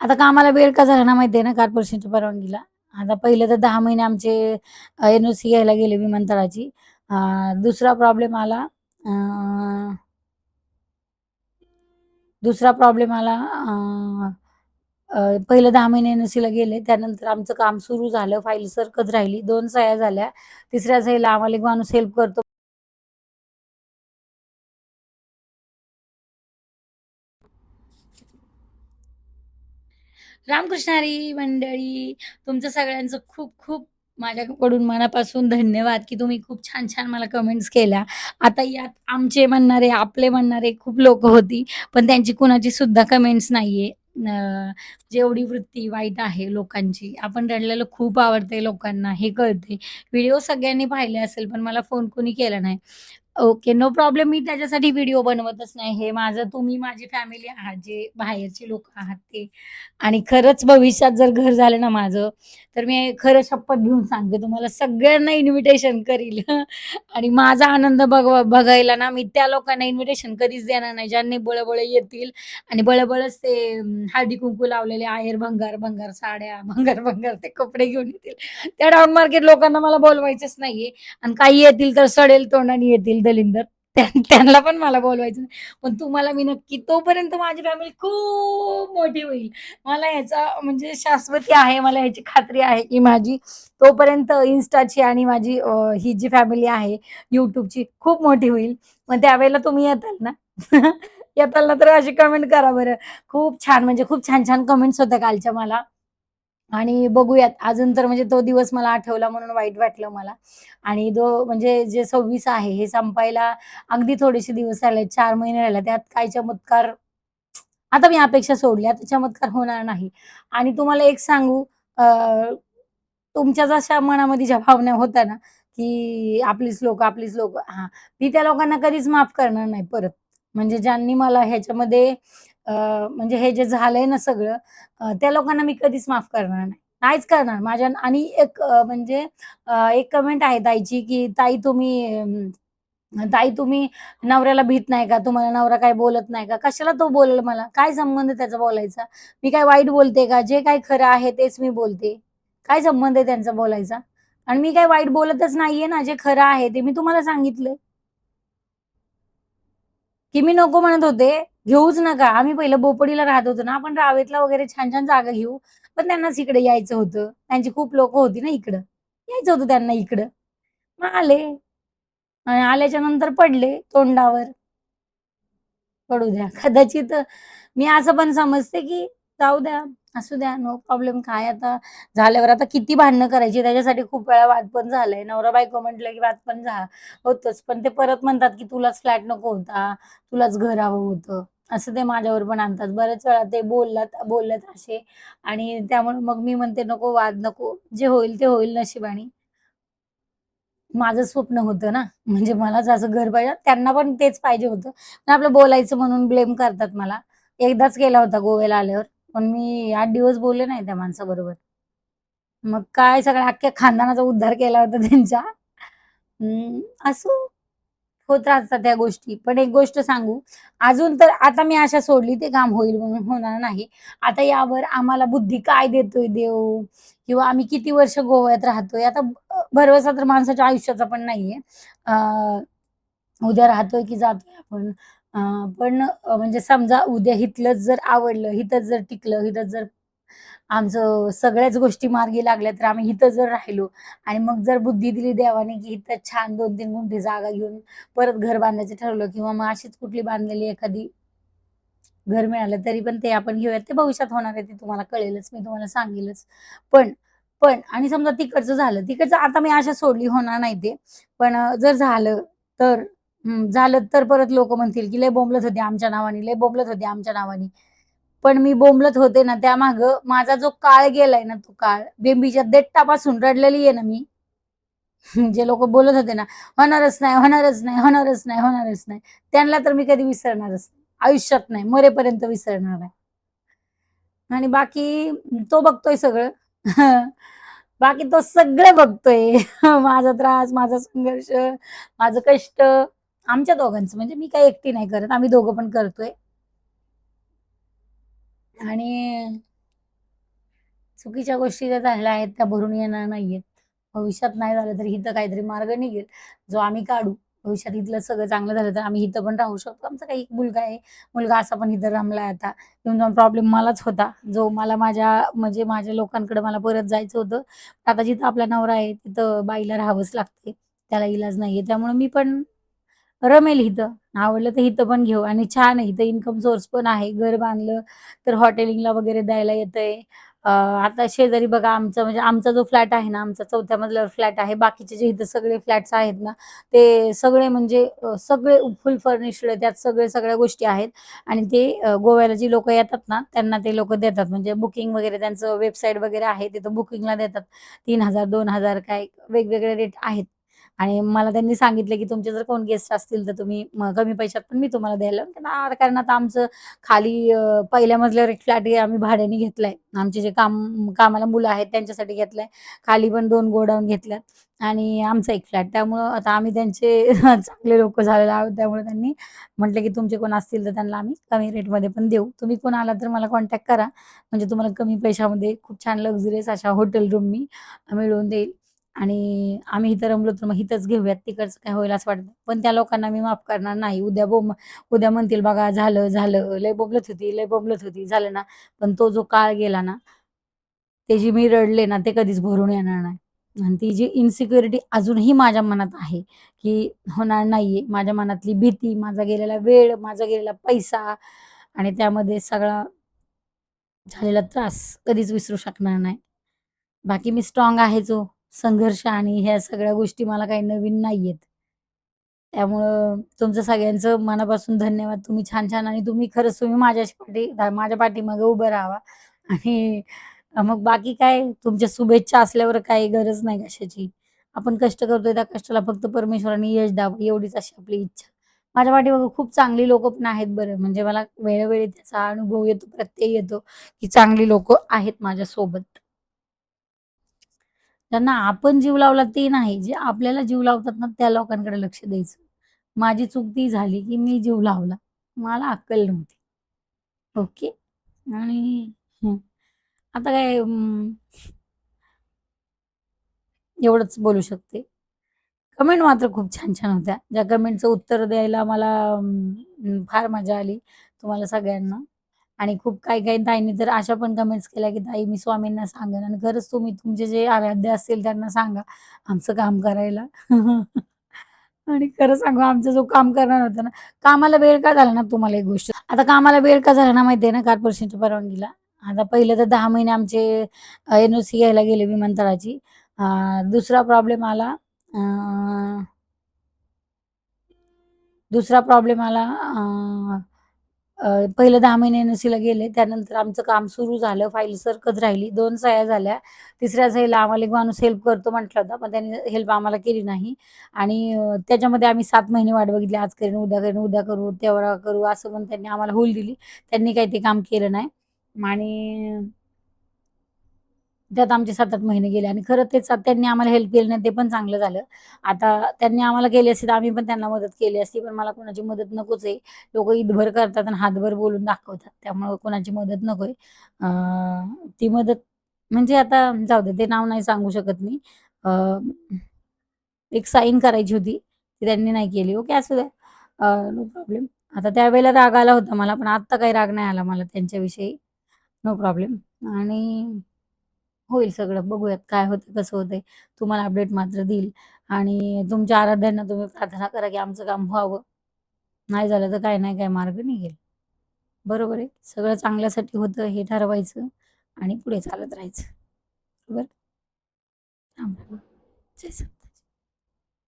आता कामाला वेळ का झाला ना माहिती आहे ना कॉर्पोरेशनच्या परवानगीला. आता पहिले तर 10 महिने आमचे एन-ओ-सी घ्यायला गेले विमानतळाची. अ, दुसरा प्रॉब्लेम आला अ, दुसरा प्रॉब्लेम आला पहिलं 10 महिने एन-ओ-सीला गेले. त्यानंतर आमचं काम सुरू झालं. फाईल सरकत राहिली. 2 सह्या झाल्या. तिसऱ्या सहीला आम्हाला एक माणूस हेल्प करतो. रामकृष्ण हरी मंडळी. तुमचं सगळ्यांचं खूप खूप माझ्याकडून मनापासून धन्यवाद, की तुम्ही खूप छान-छान मला कमेंट्स केल्या. आता यात आमचे म्हणणारे, आपले म्हणणारे खूप लोकं होती, पण त्यांची कुणाची सुद्धा कमेंट्स नाहीये. जेवढी वृत्ती वाईट आहे लोकांची. आपण रडलेलं खूप आवडतंय लोकांना हे कळते. व्हिडिओ सगळ्यांनी पाहिले असेल, पण मला फोन कोणी केला नाही. Okay, no problem. मी त्याच्यासाठी व्हिडिओ बनवतच नाही. हे माझं तुम्ही माझी फॅमिली आहात, जे बाहेरचे लोकं आहात ते. आणि खरंच भविष्यात जर घर झालं ना माझं, तर मी खरं शपथ घेऊन सांगते तुम्हाला सगळ्यांना इन्व्हिटेशन करील आणि माझा आनंद बघायला ना मी त्या लोकांना इन्व्हिटेशन कधीच देणार नाही, ज्यांनी बळं येतील आणि बळं-बळच ते हळदी-कुंकू लावलेले आहेर भंगार-भंगार साड्या, भंगार-भंगार ते कपडे घेऊन येतील. त्या डाउन मार्केट लोकांना मला बोलवायचंच नाहीये आणि काही येतील तर सडेल तोंडाने येतील दलिंदर. त्यांना पण मला बोलवायचं नाही. पण तुम्हाला मी नक्की तोपर्यंत माझी फॅमिली खूप मोठी होईल. मला ह्याचा म्हणजे शाश्वती आहे. मला ह्याची खात्री आहे, की माझी तोपर्यंत Instaची आणि माझी ही जी फॅमिली आहे YouTubeची खूप मोठी होईल. मग त्यावेळेला तुम्ही येताल ना? येताल ना तर अशी कमेंट करा बरं. खूप छान म्हणजे खूप छान-छान कमेंट्स होत्या कालच्या मला. आणि बघूयात अजून तर म्हणजे तो दिवस मला आठवला म्हणून वाईट वाटलं मला. आणि म्हणजे जे 26 आहे हे संपायला अगदी थोडेसे दिवस राहिले 4 महिने राहिले. त्यात काय चमत्कार आता मी अपेक्षा सोडल्या. आता चमत्कार होणार नाही. आणि तुम्हाला एक सांगू अ, तुमच्या जशा मनामध्ये ज्या भावना होत्या ना, की आपलीच लोकं हां, मी त्या लोकांना कधीच माफ करणार नाही परत. म्हणजे ज्यांनी मला ह्याच्यामध्ये अ, म्हणजे हे जे झालंय ना सगळं त्या लोकांना मी कधीच माफ करणार नाही. नाहीच करणार. माझ्या आणि एक म्हणजे एक कमेंट आहे ताईची, की ताई तुम्ही नवऱ्याला भीत नाही का? तुम्हाला नवरा काही बोलत नाही का? कशाला तो बोलेल मला? काय संबंध त्याचा बोलायचा? मी काय वाईट बोलते का? जे काही खरं आहे तेच मी बोलते. काय संबंध आहे त्यांचा बोलायचा? आणि मी काही वाईट बोलतच नाहीये ना, जे खरं आहे ते मी तुम्हाला सांगितलंय, की मी नको म्हणत होते, घेऊच नका. आम्ही पहिलं बोपडीला राहत होतो ना, आपण रावेतला वगैरे छान-छान जागा घेऊ. पण त्यांनाच इकडे यायचं होतं. त्यांची खूप लोकं होती ना इकडं. यायचं होतं त्यांना इकडं. मग आले आणि आल्याच्या नंतर पडले तोंडावर. पडू द्या. कदाचित मी असं पण समजते, की जाऊ द्या, असू द्या, नो प्रॉब्लेम. काय आता झाल्यावर आता किती भांडणं करायची त्याच्यासाठी खूप वेळा वाद पण झालंय. नवरा-बायको म्हटलं, की वाद पण होतोच. पण ते परत म्हणतात, की तुलाच फ्लॅट नको होता, तुलाच घर हवं होतं. असं ते माझ्यावर पण आणतात. बऱ्याच वेळा ते बोलल्यात असे आणि त्यामुळे मग मी म्हणते, "नको वाद, नको. जे होईल ते होईल नशिबाने." माझं स्वप्न होतं ना, म्हणजे मलाच असं घर पाहिजे. त्यांना पण तेच पाहिजे होतं. पण आपलं बोलायचं म्हणून ब्लेम करतात मला. एकदाच केला होता गोव्याला आल्यावर. पण मी 8 दिवस बोलले नाही त्या माणसाबरोबर. मग काय सगळ्या अख्ख्या खानदानाचा उद्धार केला होता त्यांच्या. असो, होत राहतात त्या गोष्टी. पण एक गोष्ट सांगू, अजून तर आता मी आशा सोडली ते काम होईल म्हणून होणार नाही. आता यावर आम्हाला बुद्धी काय देतोय देव किंवा आम्ही किती वर्ष गोव्यात राहतोय. आता भरवसा तर माणसाच्या आयुष्याचा पण नाहीये. अ, उद्या राहतोय की जातोय आपण. अ, पण म्हणजे समजा उद्या इथलंच जर आवडलं, इथंच जर टिकलं, इथंच जर आमचं सगळ्याच गोष्टी मार्गी लागल्या, तर आम्ही इथं जर राहिलो आणि मग जर बुद्धी दिली देवाने, की इथं छान 2-3 गुंठे जागा घेऊन परत घर बांधायचं ठरवलं किंवा मग अशीच कुठली बांधलेली एखादी घर मिळालं, तरी पण ते आपण घेऊयात. ते भविष्यात होणार आहे, ते तुम्हाला कळेलच. मी तुम्हाला सांगेलच. पण पण आणि समजा तिकडचं झालं. तिकडचं आता मी आशा सोडली, होणार नाही ते. पण जर झालं तर झालं तर परत लोकं म्हणतील, की "लय बोंबलत होते आमच्या नावाने, लय बोंबलत होते आमच्या नावाने." पण मी बोंबलत होते ना, त्यामागं माझा जो काळ गेलाय ना, तो काळ बेंबीच्या देट्टापासून रडलेली आहे ना मी. जे लोकं बोलत होते ना, "होणारच नाही, होणारच नाही, होणारच नाही, होणारच नाही." त्यांना तर मी कधी विसरणारच नाही. आयुष्यात नाही, मरेपर्यंत विसरणार नाही. आणि बाकी तो बघतोय सगळं. बाकी तो सगळं बघतोय. माझा त्रास, माझा संघर्ष, माझं कष्ट आमच्या दोघांचं. म्हणजे मी काही एकटी नाही करत. आम्ही दोघं पण करतोय. आणि चुकीच्या गोष्टी ज्या झालेल्या आहेत त्या भरून येणार नाहीयेत. भविष्यात नाही झालं तरी इथं काहीतरी मार्ग निघेल, जो आम्ही काढू. भविष्यात इथलं सगळं चांगलं झालं तर आम्ही इथं पण राहू शकतो. आमचा काही एक मुलगा आहे. मुलगा असा पण इथं रमलाय आता. येऊन जाऊन प्रॉब्लेम मलाच होता. जो मला म्हणजे माझ्या लोकांकडे मला परत जायचं होतं. आता जिथं आपला नवरा आहे तिथं बाईला राहावंच लागते. त्याला इलाज नाहीये. त्यामुळे मी पण रमेल इथं. आवडलं तर इथं पण घेऊ आणि छान आहे. इथं इन्कम सोर्स पण आहे. घर बांधलं तर हॉटेलिंगला वगैरे द्यायला येतंय. आता शेजारी बघा आमचा म्हणजे आमचा जो फ्लॅट आहे ना, आमचा 4थ्या मजल्यावर फ्लॅट आहे. बाकीचे जे इथं सगळे फ्लॅट्स आहेत ना, ते सगळे म्हणजे सगळे फुल फर्निश्ड आहे. त्यात सगळ्या गोष्टी आहेत आणि ते गोव्याला जी लोकं येतात ना, त्यांना ते लोकं देतात. म्हणजे बुकिंग वगैरे त्यांचं वेबसाईट वगैरे आहे. तिथं बुकिंगला देतात. 3,000 2,000 काय वेगवेगळे रेट आहेत. आणि मला त्यांनी सांगितलं, की तुमचे जर कोण गेस्ट असतील, तर तुम्ही कमी पैशात पण मी तुम्हाला द्यायला लावेन. कारण आता आमचं खाली पहिल्या मजल्यावर एक फ्लॅट आम्ही भाड्याने घेतलाय. आमचे जे कामाला मुलं आहेत त्यांच्यासाठी घेतलाय. खाली पण 2 गोडाऊन घेतल्यात आणि आमचा एक फ्लॅट. त्यामुळं आता आम्ही त्यांचे चांगले लोकं झालेलो आहोत. त्यामुळे त्यांनी म्हटलं, की तुमचे कोण असतील तर त्यांना आम्ही कमी रेटमध्ये पण देऊ. तुम्ही कोण आलात तर मला कॉन्टॅक्ट करा. म्हणजे तुम्हाला कमी पैशामध्ये खूप छान लक्झरियस अशा हॉटेल रूम मी मिळवून देईल. आणि आम्ही इथं रमलो तर मग इथंच घेऊयात, तिकडचं काय होईल असं वाटतं. पण त्या लोकांना मी माफ करणार नाही. उद्या म्हणतील बघा झालं, लय बोंबलत होती, झालं ना. पण तो जो काळ गेला ना, ते जी मी रडले ना, ते कधीच भरून येणार नाही. आणि ती जी इन्सिक्युरिटी अजूनही माझ्या मनात आहे, की होणार नाहीये. माझ्या मनातली भीती, माझा गेलेला वेळ, माझा गेलेला पैसा आणि त्यामध्ये सगळा झालेला त्रास कधीच विसरू शकणार नाही. बाकी मी स्ट्राँग आहेच हो. संघर्ष आणि ह्या सगळ्या गोष्टी मला काही नवीन नाहीयेत. त्यामुळं तुमचं सगळ्यांचं मनापासून धन्यवाद. तुम्ही छान-छान आणि तुम्ही खरंच माझ्या पाठीमागे उभं राहावा आणि मग बाकी काय तुमच्या शुभेच्छा असल्यावर काही गरज नाही कशाची. आपण कष्ट करतोय त्या कष्टाला फक्त परमेश्वराने यश द्यावं एवढीच अशी आपली इच्छा. माझ्या पाठीमागे खूप चांगली लोकं पण आहेत बरं. म्हणजे मला वेळोवेळी त्याचा अनुभव येतो, प्रत्यय येतो, की चांगली लोकं आहेत माझ्यासोबत. त्यांना आपण जीव लावला ते नाही, जे आपल्याला जीव लावतात ना, त्या लोकांकडे लक्ष द्यायचं. माझी चूक ती झाली, की मी जीव लावला. मला अक्कल नव्हती. ओके. आणि हं, आता काय एवढंच बोलू शकते. कमेंट मात्र खूप छान-छान होत्या. ज्या कमेंटचं उत्तर द्यायला मला फार मजा आली तुम्हाला सगळ्यांना. आणि खूप काही-काही ताईंनी तर अशा पण कमेंट्स केल्या, की "ताई मी स्वामींना सांगेन" आणि खरंच तुम्ही तुमचे जे आराध्य असतील त्यांना सांगा आमचं काम करायला. आणि खरं सांगू आमचा जो काम करणार होता ना, कामाला वेळ का झाला ना तुम्हाला एक गोष्ट आता कामाला वेळ का झाला ना माहिती आहे ना कॉर्पोरेशनच्या परवानगीला. आता पहिलं तर 10 महिने आमचे एन-ओ-सी घ्यायला गेले विमानतळाची. अ, दुसरा प्रॉब्लेम आला अ, दुसरा प्रॉब्लेम आला पहिलं 10 महिने एन-ओ-सीला गेले. त्यानंतर आमचं काम सुरू झालं. फाईल सरकत राहिली. 2 सह्या झाल्या. तिसऱ्या सहीला आम्हाला एक माणूस हेल्प करतो म्हटला होता, पण त्याने हेल्प आम्हाला केली नाही आणि त्याच्यामध्ये आम्ही 7 महिने वाट बघितली. आज करेन, उद्या करेन, उद्या करू, तेव्हा करू असं म्हणून त्यांनी आम्हाला हूल दिली. त्यांनी काही ते काम केलं नाही आणि त्यात आमचे 7-8 महिने गेले आणि खरं तेच त्यांनी आम्हाला हेल्प केली नाही ते पण चांगलं झालं. आता त्यांनी आम्हाला केली असती तर आम्ही पण त्यांना मदत केली असती. पण मला कोणाची मदत नकोच आहे. लोकं ईदभर करतात आणि हातभर बोलून दाखवतात. त्यामुळं कोणाची मदत नकोय. अ, ती मदत म्हणजे आता जाऊ दे ते नाव नाही सांगू शकत मी. अ, एक साइन करायची होती. ती त्यांनी नाही केली. ओके असू द्या. No problem. आता त्यावेळेला राग आला होता मला, पण आत्ता काही राग नाही आला मला त्यांच्याविषयी. नो प्रॉब्लेम आणि होईल सगळं. बघूयात काय होतं, कसं होतंय. तुम्हाला अपडेट मात्र देईल आणि तुमच्या आराध्यांना तुम्ही प्रार्थना करा, की आमचं काम व्हावं. नाही झालं तर काही नाही काही मार्ग निघेल. बरोबर आहे. सगळं चांगल्यासाठी होतं हे ठरवायचं आणि पुढे चालत राहायचं. बरोबर? हां. जय